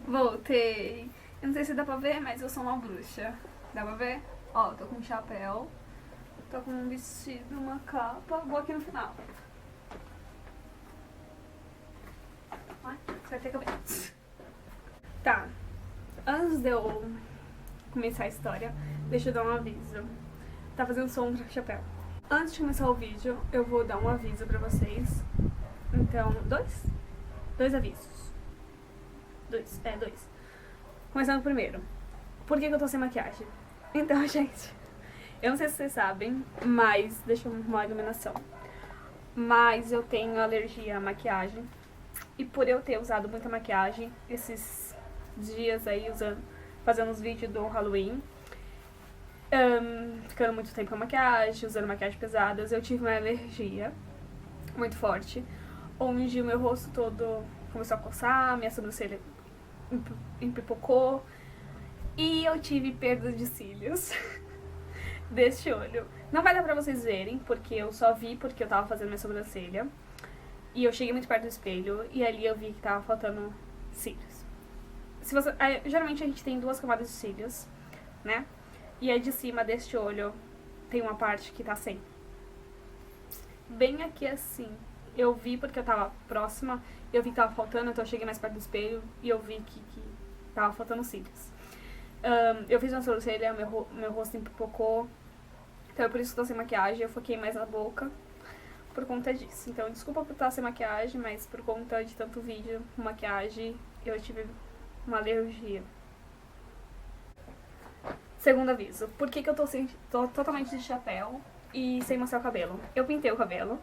Voltei. Eu não sei se dá pra ver, mas eu sou uma bruxa. Dá pra ver? Ó, tô com um chapéu, tô com um vestido, uma capa. Vou aqui no final. Ai, você vai ter que ver. Tá. Antes de eu começar a história, deixa eu dar um aviso. Tá fazendo som pro chapéu. Antes de começar o vídeo, eu vou dar um aviso pra vocês. Então, dois avisos. Dois. Começando primeiro. Por que eu tô sem maquiagem? Então, gente, eu não sei se vocês sabem, mas deixa eu arrumar a iluminação. Mas eu tenho alergia à maquiagem. E por eu ter usado muita maquiagem esses dias aí, fazendo os vídeos do Halloween, ficando muito tempo com a maquiagem, usando maquiagem pesadas, eu tive uma alergia muito forte, onde o meu rosto todo começou a coçar, minha sobrancelha empipocou e eu tive perda de cílios deste olho. Não vai dar pra vocês verem, porque eu só vi porque eu tava fazendo minha sobrancelha e eu cheguei muito perto do espelho e ali eu vi que tava faltando cílios. Geralmente a gente tem 2 camadas de cílios, né? E aí de cima deste olho tem uma parte que tá sem. Bem aqui assim. Eu vi porque eu tava próxima, eu vi que tava faltando, então eu cheguei mais perto do espelho e eu vi que tava faltando cílios. Eu fiz uma sobrancelha, meu rosto empipocou, então é por isso que eu tô sem maquiagem, eu foquei mais na boca por conta disso. Então desculpa por estar sem maquiagem, mas por conta de tanto vídeo com maquiagem, eu tive uma alergia. Segundo aviso, por que eu tô totalmente de chapéu e sem mostrar o cabelo? Eu pintei o cabelo.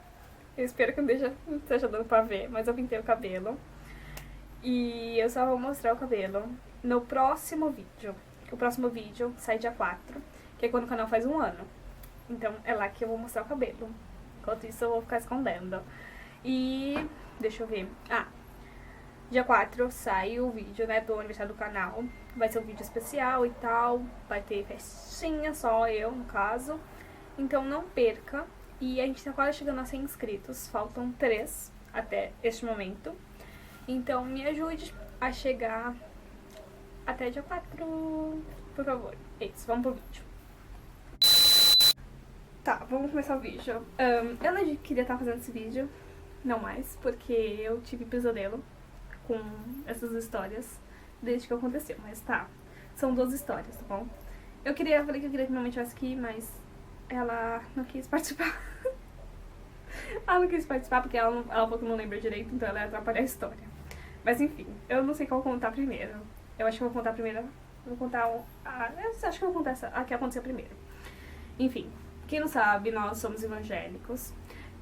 Eu espero que não esteja dando pra ver, mas eu pintei o cabelo. E eu só vou mostrar o cabelo no próximo vídeo. O próximo vídeo sai dia 4, que é quando o canal faz 1 ano. Então é lá que eu vou mostrar o cabelo. Enquanto isso eu vou ficar escondendo. E deixa eu ver. Dia 4 sai o vídeo, né, do aniversário do canal. Vai ser um vídeo especial e tal. Vai ter festinha, só eu, no caso. Então não perca. E a gente tá quase chegando a 100 inscritos. Faltam 3 até este momento. Então me ajude a chegar até dia 4. Por favor. É isso, vamos pro vídeo. Tá, vamos começar o vídeo. Eu não queria estar fazendo esse vídeo. Não mais, porque eu tive pesadelo com essas histórias desde que aconteceu, mas tá, são 2 histórias, tá bom? Falei que eu queria que minha mãe estivesse aqui, mas ela não quis participar. Ela não quis participar porque ela falou que não lembra direito, então ela ia atrapalhar a história. Mas enfim, eu não sei qual contar primeiro. Eu acho que eu vou contar primeiro. Eu acho que eu vou contar a que aconteceu primeiro. Enfim, quem não sabe, nós somos evangélicos,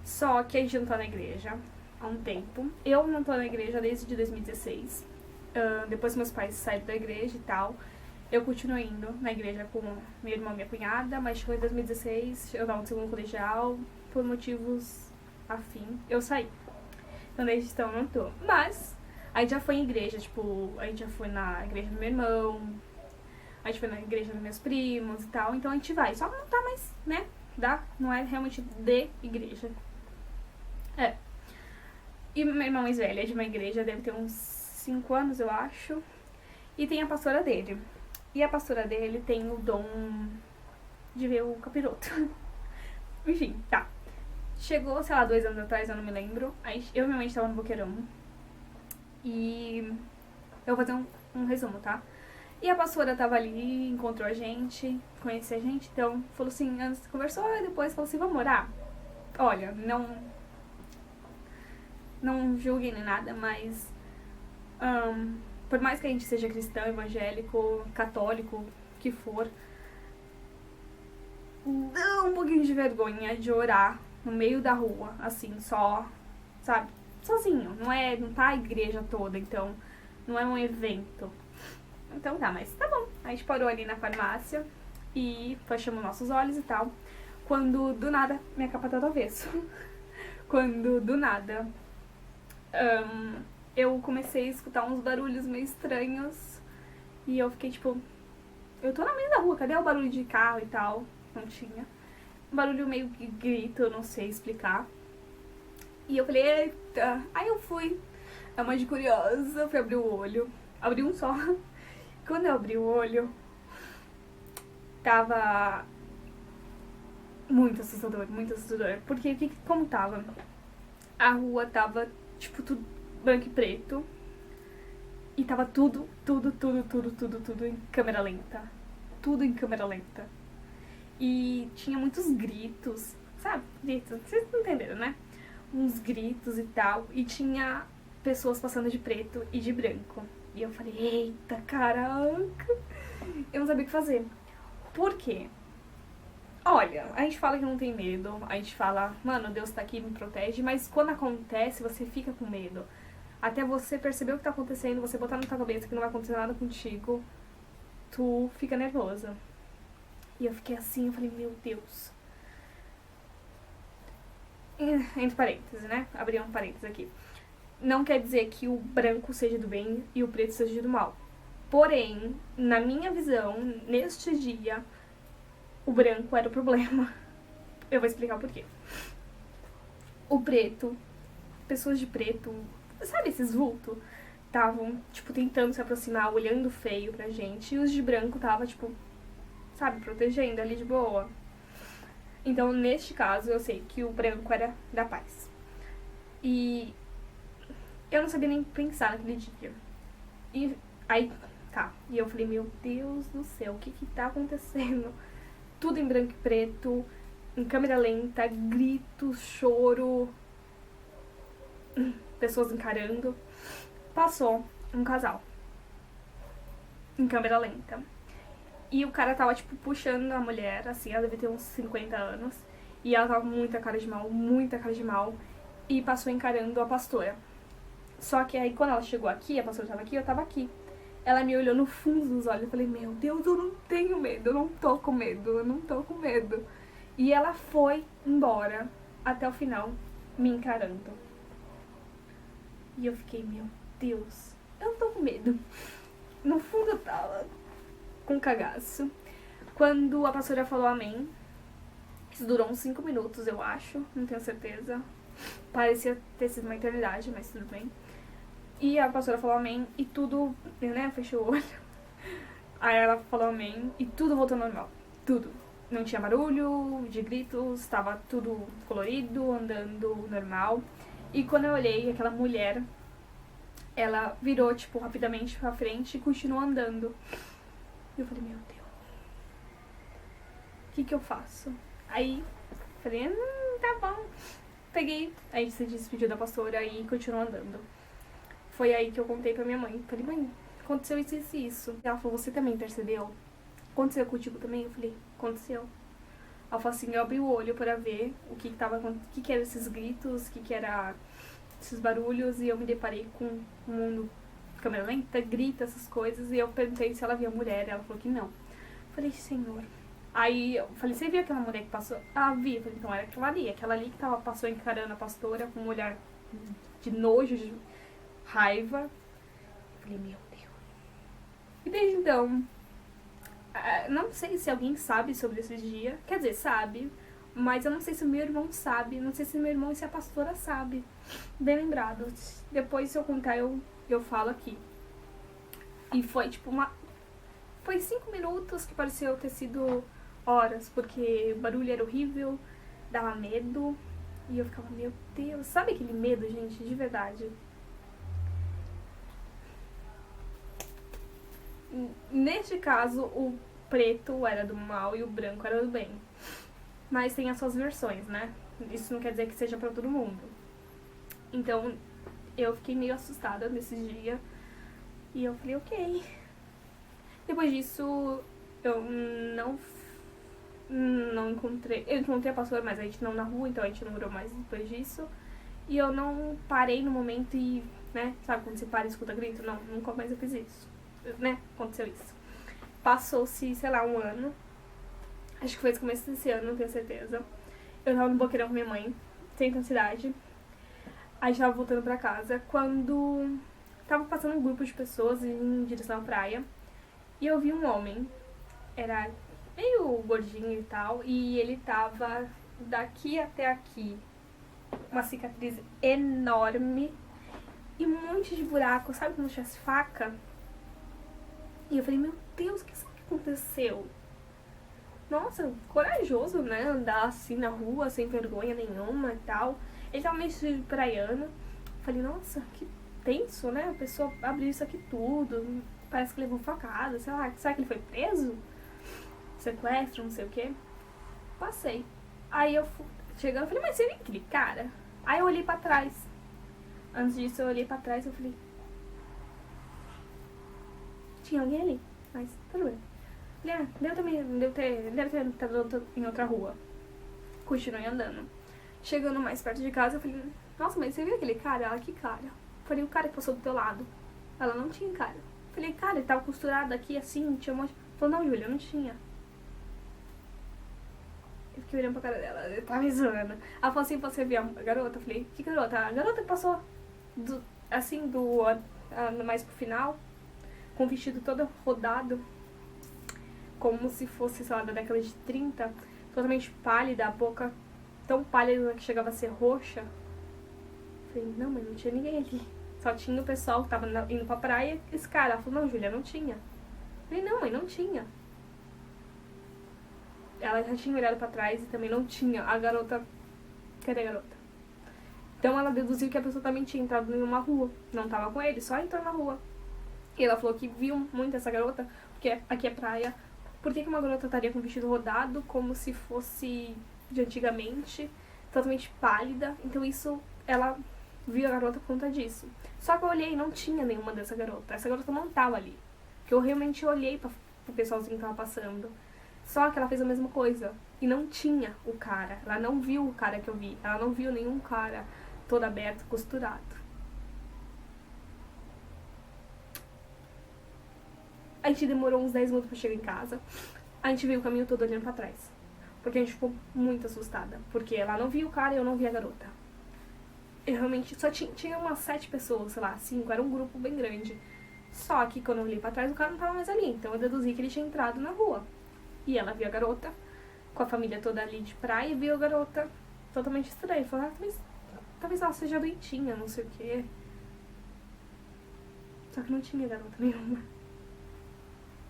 só que a gente não tá na igreja há um tempo. Eu não tô na igreja desde 2016. Depois que meus pais saíram da igreja e tal, eu continuo indo na igreja com meu irmão e minha cunhada, mas chegou em 2016, eu tava no segundo colegial, por motivos afim, eu saí. Então desde então eu não tô. Mas a gente já foi em igreja, tipo, a gente já foi na igreja do meu irmão, a gente foi na igreja dos meus primos e tal, então a gente vai. Só não tá mais, né? Não é realmente de igreja. E meu irmão mais velho é de uma igreja, deve ter uns 5 anos, eu acho. E tem a pastora dele. E a pastora dele tem o dom de ver o capiroto. Enfim, tá. Chegou, sei lá, 2 anos atrás, eu não me lembro. Aí eu e minha mãe estavam no Boqueirão. E eu vou fazer um resumo, tá? E a pastora tava ali, encontrou a gente, conheceu a gente, então falou assim, antes conversou e depois falou assim, vamos orar? Olha, não julguem nem nada, mas por mais que a gente seja cristão, evangélico, católico, que for, dá um pouquinho de vergonha de orar no meio da rua, assim, só, sabe, sozinho, não tá a igreja toda, então não é um evento. Então tá, mas tá bom. A gente parou ali na farmácia e fechamos nossos olhos e tal, quando do nada minha capa tá do avesso. Quando do nada eu comecei a escutar uns barulhos meio estranhos e eu fiquei tipo, eu tô no meio da rua, cadê o barulho de carro e tal? Não tinha. Um barulho meio que grito, eu não sei explicar. E eu falei, eita. Aí eu fui, a mãe de curiosa, fui abrir o olho. Abri um só. Quando eu abri o olho, tava muito assustador, muito assustador. Porque como tava? A rua tava, tipo, tudo branco e preto. E tava tudo em câmera lenta. Tudo em câmera lenta. E tinha muitos gritos, sabe? Gritos, vocês não entenderam, né? Uns gritos e tal. E tinha pessoas passando de preto e de branco. E eu falei, eita, caraca. Eu não sabia o que fazer. Por quê? Olha, a gente fala que não tem medo. A gente fala, mano, Deus tá aqui, me protege. Mas quando acontece, você fica com medo. Até você perceber o que tá acontecendo, você botar na tua cabeça que não vai acontecer nada contigo, tu fica nervosa. E eu fiquei assim, eu falei, meu Deus. Entre parênteses, né? Abri um parênteses aqui. Não quer dizer que o branco seja do bem e o preto seja do mal. Porém, na minha visão, neste dia, o branco era o problema. Eu vou explicar o porquê. O preto, pessoas de preto, sabe esses vultos? Estavam, tipo, tentando se aproximar, olhando feio pra gente. E os de branco tava, tipo, sabe, protegendo ali de boa. Então, neste caso, eu sei que o branco era da paz. E eu não sabia nem pensar naquele dia. E aí, tá. E eu falei, meu Deus do céu, o que que tá acontecendo? Tudo em branco e preto, em câmera lenta, gritos, choro, pessoas encarando. Passou um casal em câmera lenta. E o cara tava, tipo, puxando a mulher, assim, ela devia ter uns 50 anos. E ela tava com muita cara de mal, muita cara de mal. E passou encarando a pastora. Só que aí, quando ela chegou aqui, a pastora tava aqui, eu tava aqui. Ela me olhou no fundo dos olhos, eu falei, meu Deus, eu não tenho medo, eu não tô com medo, eu não tô com medo. E ela foi embora, até o final, me encarando. E eu fiquei, meu Deus, eu não tô com medo. No fundo eu tava com cagaço. Quando a pastora falou amém, isso durou uns 5 minutos, eu acho, não tenho certeza. Parecia ter sido uma eternidade, mas tudo bem. E a pastora falou amém e tudo, né, fechou o olho. Aí ela falou amém e tudo voltou ao normal. Tudo. Não tinha barulho de gritos, estava tudo colorido, andando normal. E quando eu olhei, aquela mulher, ela virou, tipo, rapidamente pra frente e continuou andando. E eu falei, meu Deus, o que que eu faço? Aí, falei, tá bom. Peguei, a gente se despediu da pastora e continuou andando. Foi aí que eu contei pra minha mãe. Falei, mãe, aconteceu isso e isso. Ela falou, você também percebeu? Aconteceu contigo também? Eu falei, aconteceu. Ela falou assim, eu abri o olho pra ver o que tava acontecendo, o que eram esses gritos, o que era esses barulhos, e eu me deparei com um mundo câmera lenta, grita, essas coisas, e eu perguntei se ela via mulher, ela falou que não. Eu falei, Senhor. Aí eu falei, você viu aquela mulher que passou? Ah, vi. Eu falei, então era aquela ali que passou encarando a pastora com um olhar de nojo, de raiva. Eu falei, meu Deus. E desde então, não sei se alguém sabe sobre esse dia, quer dizer, sabe, mas eu não sei se o meu irmão sabe, não sei se meu irmão e se a pastora sabe. Bem lembrado. Depois, se eu contar, eu falo aqui. E foi tipo foi 5 minutos que pareceu ter sido horas, porque o barulho era horrível, dava medo, e eu ficava, meu Deus, sabe aquele medo, gente, de verdade? Neste caso, o preto era do mal e o branco era do bem. Mas tem as suas versões, né? Isso não quer dizer que seja pra todo mundo. Então, eu fiquei meio assustada nesse dia. E eu falei, ok. Depois disso, eu não encontrei... Eu encontrei a pastora, mas a gente não na rua, então a gente não morou mais depois disso. E eu não parei no momento e, né, sabe quando você para e escuta grito? Não, nunca mais eu fiz isso. Né, aconteceu isso. Passou-se, sei lá, um ano. Acho que foi no começo desse ano, não tenho certeza. Eu tava no Boqueirão com minha mãe, sem cidade. A gente tava voltando pra casa quando tava passando um grupo de pessoas em direção à praia. E eu vi um homem, era meio gordinho e tal, e ele tava daqui até aqui, uma cicatriz enorme e um monte de buraco, sabe como se tivesse faca? E eu falei, meu Deus, o que será que aconteceu? Nossa, corajoso, né? Andar assim na rua, sem vergonha nenhuma e tal. Ele tava meio de praiano. Falei, nossa, que tenso, né? A pessoa abriu isso aqui tudo. Parece que levou facada, sei lá. Será que ele foi preso? Sequestro, não sei o quê. Passei. Aí eu chegando, eu falei, mas seria aquele cara? Aí eu olhei pra trás. Antes disso, eu olhei pra trás e eu falei, tinha alguém ali, mas tudo bem. Deve ter entrado em outra rua. Continuei andando. Chegando mais perto de casa, eu falei, nossa, mas você viu aquele cara? Ela, que cara? Eu falei, o cara que passou do teu lado. Ela, não tinha cara. Eu falei, cara, ele tava costurado aqui assim, tinha um monte. Falou, não, Júlia, não tinha. Eu fiquei olhando pra cara dela, eu tava me zoando. Ela falou assim, você viu a garota? Eu falei, que garota? A garota que passou mais pro final, com o vestido todo rodado, como se fosse, sei lá, da década de 30, totalmente pálida, a boca tão pálida que chegava a ser roxa. Falei, não, mas não tinha ninguém ali. Só tinha o pessoal que tava indo pra praia, esse cara. Ela falou, não, Júlia, não tinha. Falei, não, mãe, não tinha. Ela já tinha olhado pra trás e também não tinha a garota. Cadê a garota? Então ela deduziu que a pessoa também tinha entrado em uma rua. Não tava com ele, só entrou na rua. E ela falou que viu muito essa garota, porque aqui é praia. Por que uma garota estaria com o vestido rodado, como se fosse de antigamente, totalmente pálida? Então isso, ela viu a garota por conta disso. Só que eu olhei e não tinha nenhuma dessa garota. Essa garota não tava ali. Porque eu realmente olhei pro pessoalzinho que tava passando. Só que ela fez a mesma coisa. E não tinha o cara. Ela não viu o cara que eu vi. Ela não viu nenhum cara todo aberto, costurado. A gente demorou uns 10 minutos pra chegar em casa. A gente veio o caminho todo olhando pra trás. Porque a gente ficou muito assustada. Porque ela não viu o cara e eu não vi a garota. Eu realmente... Só tinha umas 7 pessoas, sei lá, 5. Era um grupo bem grande. Só que quando eu olhei pra trás, o cara não tava mais ali. Então eu deduzi que ele tinha entrado na rua. E ela viu a garota, com a família toda ali de praia, e viu a garota totalmente estranha. Falou, talvez ela seja doentinha, não sei o quê. Só que não tinha garota nenhuma.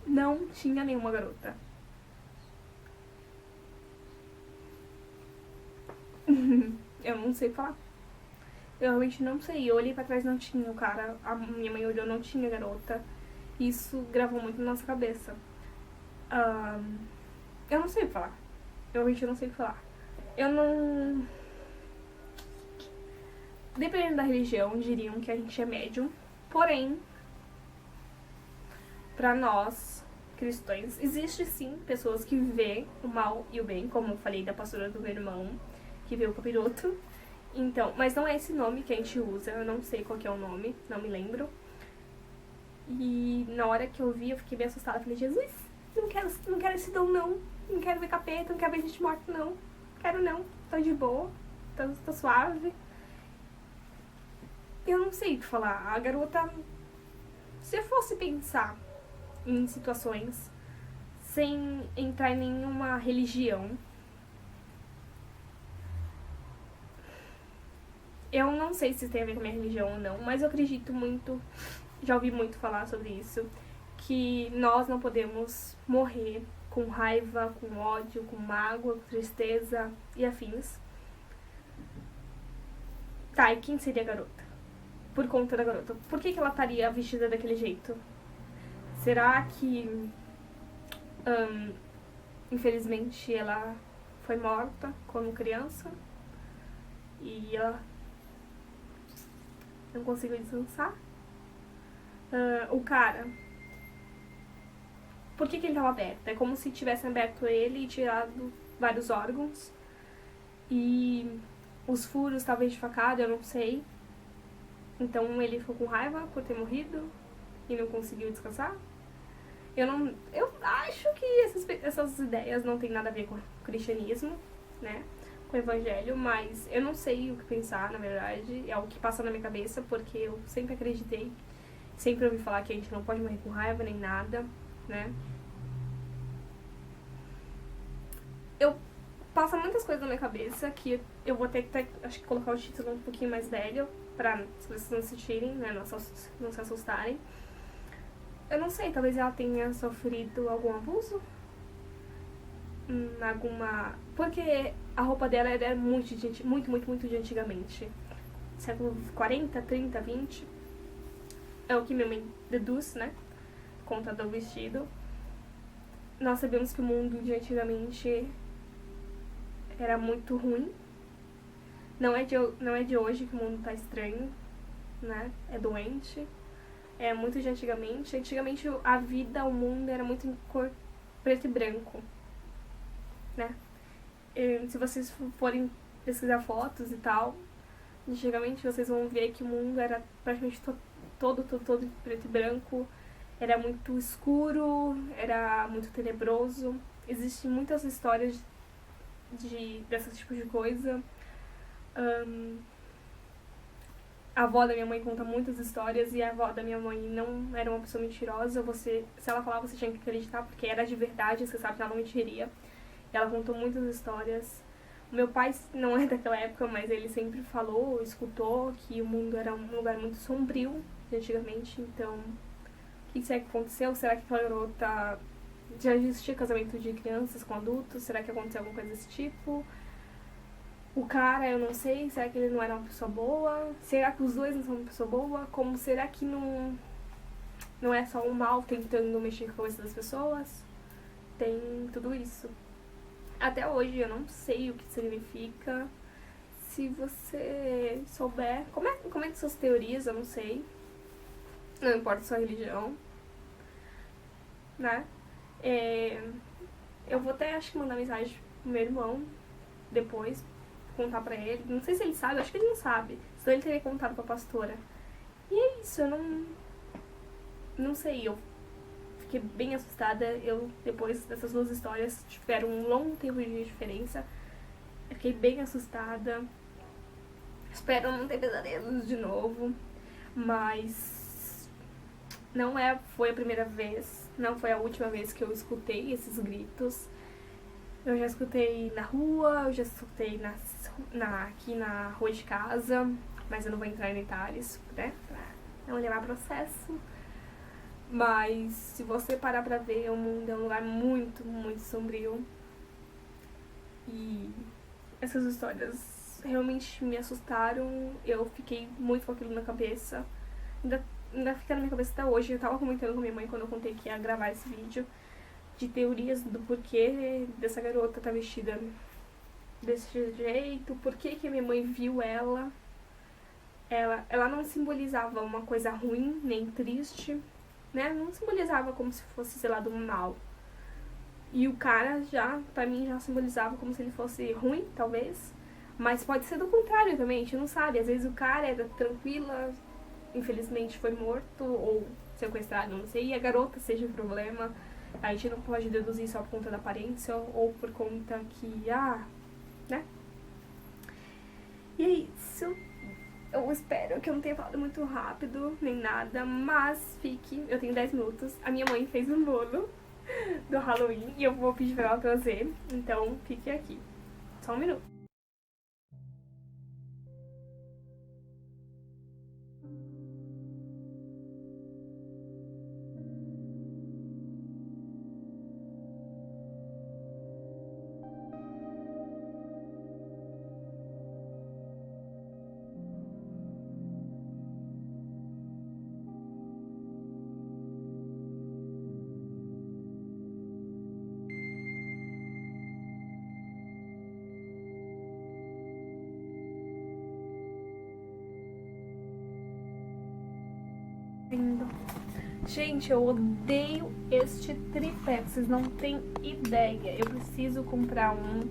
Não tinha nenhuma garota. Eu não sei falar. Eu realmente não sei. Eu olhei pra trás, não tinha o cara. A minha mãe olhou, não tinha garota. Isso gravou muito na nossa cabeça. Eu não sei o que falar. Eu realmente não sei o que falar. Eu não... Dependendo da religião, diriam que a gente é médium. Porém, pra nós, cristãos, existe sim pessoas que vê o mal e o bem, como eu falei da pastora do meu irmão, que vê o capiroto. Então, mas não é esse nome que a gente usa, eu não sei qual que é o nome, não me lembro. E na hora que eu vi, eu fiquei bem assustada. Falei, Jesus, não quero esse dom, não. Não quero ver capeta, não quero ver gente morta, não. Quero não, tô de boa, tô suave. Eu não sei o que falar. A garota, se eu fosse pensar em situações sem entrar em nenhuma religião, eu não sei se tem a ver com a minha religião ou não, mas eu acredito muito, já ouvi muito falar sobre isso, que nós não podemos morrer com raiva, com ódio, com mágoa, com tristeza e afins. Tá, e quem seria a garota? Por conta da garota. Por que ela estaria vestida daquele jeito? Será que, infelizmente, ela foi morta quando criança? E ela não conseguiu descansar? O cara, por que ele tava aberto? É como se tivessem aberto ele e tirado vários órgãos. E os furos talvez de facada, eu não sei. Então ele ficou com raiva por ter morrido e não conseguiu descansar. Eu acho que essas ideias não tem nada a ver com o cristianismo, né? Com o evangelho, mas eu não sei o que pensar, na verdade. É o que passa na minha cabeça, porque eu sempre acreditei, sempre ouvi falar que a gente não pode morrer com raiva nem nada, né? Passa muitas coisas na minha cabeça que eu vou ter que, acho que, colocar o título um pouquinho mais velho, pra se vocês não assistirem, né, não se assustarem. eu não sei, talvez ela tenha sofrido algum abuso. Porque a roupa dela era muito de antigamente. Século 40, 30, 20. É o que minha mãe deduz, né? Conta do vestido. Nós sabemos que o mundo de antigamente era muito ruim. Não é de hoje que o mundo tá estranho, né? É doente. É muito de antigamente. Antigamente a vida, o mundo era muito em cor preto e branco, né? E se vocês forem pesquisar fotos e tal, antigamente vocês vão ver que o mundo era praticamente todo preto e branco. Era muito escuro, era muito tenebroso. Existem muitas histórias desse tipo de coisa. A avó da minha mãe conta muitas histórias e a avó da minha mãe não era uma pessoa mentirosa. Se ela falava, você tinha que acreditar porque era de verdade, você sabe que ela não mentiria. E ela contou muitas histórias. O meu pai não é daquela época, mas ele sempre falou, escutou que o mundo era um lugar muito sombrio de antigamente. Então, o que será que aconteceu? Será que aquela garota já existia casamento de crianças com adultos? Será que aconteceu alguma coisa desse tipo? O cara, eu não sei, será que ele não era uma pessoa boa? Será que os dois não são uma pessoa boa? Como será que não é só um mal tentando mexer com a cabeça das pessoas? Tem tudo isso. Até hoje eu não sei o que significa. Se você souber, comente suas teorias, eu não sei. Não importa a sua religião, né? Eu vou até, acho que mandar mensagem pro meu irmão depois, contar pra ele. Não sei se ele sabe, acho que ele não sabe. Senão ele teria contado pra pastora. E é isso, eu não sei, eu fiquei bem assustada. Depois dessas duas histórias, tiveram um longo tempo de diferença. Eu fiquei bem assustada. Espero não ter pesadelos de novo. Mas foi a primeira vez, não foi a última vez que eu escutei esses gritos. Eu já escutei na rua, eu já escutei aqui na rua de casa, mas eu não vou entrar em detalhes, né? Pra não levar processo. Mas se você parar pra ver, o mundo é um lugar muito, muito sombrio. E essas histórias realmente me assustaram. Eu fiquei muito com aquilo na cabeça. Ainda fica na minha cabeça até hoje. Eu tava comentando com minha mãe quando eu contei que ia gravar esse vídeo, de teorias do porquê dessa garota tá vestida desse jeito, por que a minha mãe viu ela. Ela não simbolizava uma coisa ruim, nem triste, né? Não simbolizava como se fosse, sei lá, do mal. E o cara pra mim, já simbolizava como se ele fosse ruim, talvez. Mas pode ser do contrário também, a gente não sabe. Às vezes o cara era tranquila, infelizmente foi morto ou sequestrado, não sei, e a garota seja o problema. A gente não pode deduzir só por conta da aparência ou por conta que, né? E é isso. Eu espero que eu não tenha falado muito rápido, nem nada, mas eu tenho 10 minutos. A minha mãe fez um bolo do Halloween e eu vou pedir pra ela trazer, então fique aqui. Só um minuto. Gente, eu odeio este tripé, vocês não têm ideia. Eu preciso comprar um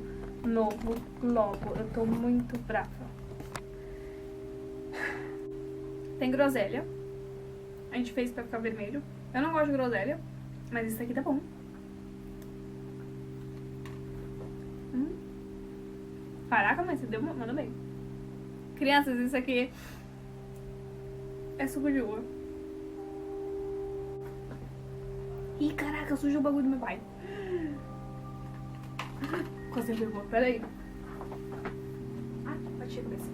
novo logo, eu tô muito brava. Tem groselha, a gente fez pra ficar vermelho. Eu não gosto de groselha, mas esse aqui tá bom. Caraca, mas você mandou bem. Crianças, isso aqui é suco de uva. Ih, caraca, sujou o bagulho do meu pai. Quase derrubou, peraí. Bati a cabeça.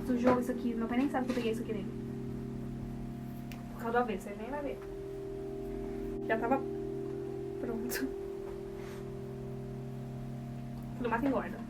Sujou isso aqui, meu pai nem sabe que eu peguei isso aqui nele. Por causa do avesso, ele nem vai ver. Já tava pronto. Tudo mato engorda.